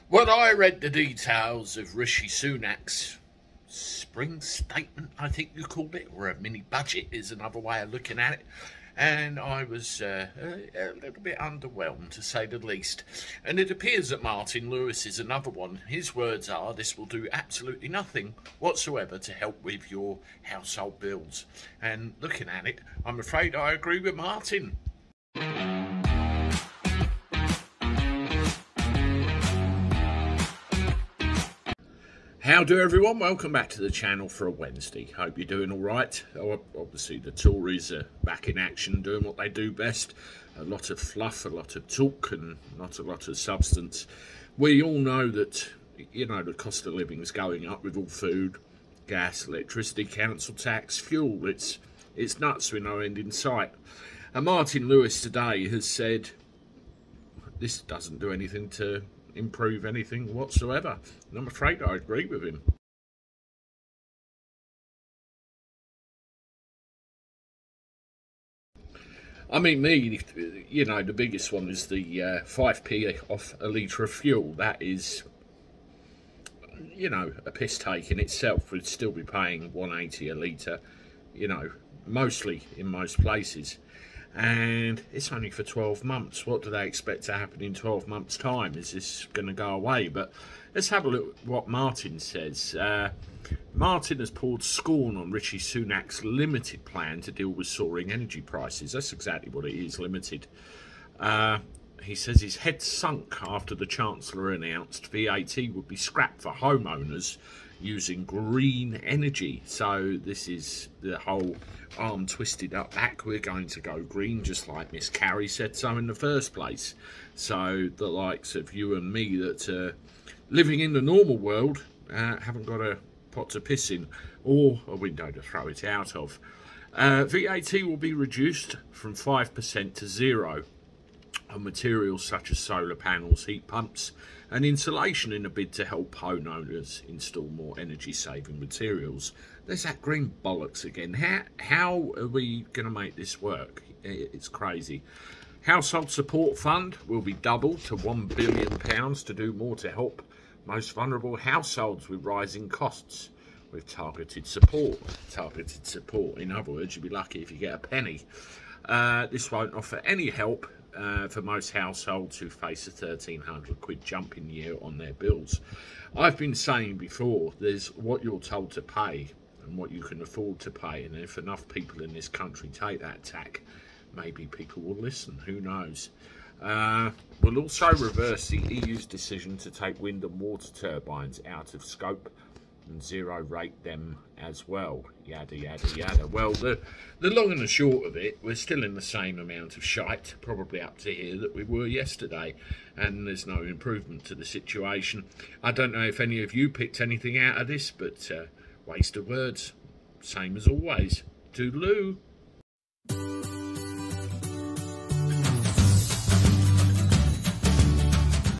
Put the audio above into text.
Well, I read the details of Rishi Sunak's spring statement, I think you called it, or a mini budget is another way of looking at it. And I was a little bit underwhelmed, to say the least. And it appears that Martin Lewis is another one. His words are, this will do absolutely nothing whatsoever to help with your household bills. And looking at it, I'm afraid I agree with Martin. How do everyone? Welcome back to the channel for a Wednesday. Hope you're doing all right. Obviously the Tories are back in action doing what they do best. A lot of fluff, a lot of talk and not a lot of substance. We all know that, the cost of living is going up with all food, gas, electricity, council tax, fuel. It's nuts with no end in sight. And Martin Lewis today has said this doesn't do anything to improve anything whatsoever. And I'm afraid I agree with him. I mean, the biggest one is the 5p off a litre of fuel. That is, a piss take in itself. We'd still be paying 180 a litre, mostly in most places. And it's only for 12 months. What do they expect to happen in 12 months' time? Is this going to go away? But let's have a look at what Martin says. Martin has poured scorn on Rishi Sunak's limited plan to deal with soaring energy prices. That's exactly what it is, limited. He says his head sunk after the Chancellor announced VAT would be scrapped for homeowners using green energy. So this is the whole arm twisted up back. We're going to go green, just like Miss Carrie said so in the first place. So the likes of you and me that living in the normal world haven't got a pot to piss in or a window to throw it out of. VAT will be reduced from 5% to 0 on materials such as solar panels, heat pumps and insulation in a bid to help homeowners install more energy-saving materials. There's that green bollocks again. How are we going to make this work? It's crazy. Household Support Fund will be doubled to £1 billion to do more to help most vulnerable households with rising costs with targeted support. Targeted support, in other words, you'd be lucky if you get a penny. This won't offer any help for most households who face a £1,300 jump in the year on their bills. I've been saying before, there's what you're told to pay and what you can afford to pay, and if enough people in this country take that tack, maybe people will listen, who knows. We'll also reverse the EU's decision to take wind and water turbines out of scope and zero rate them as well, yada yada yada. Well, the long and the short of it, we're still in the same amount of shite, probably up to here, that we were yesterday, and there's no improvement to the situation. I don't know if any of you picked anything out of this, but waste of words, same as always. Toodaloo.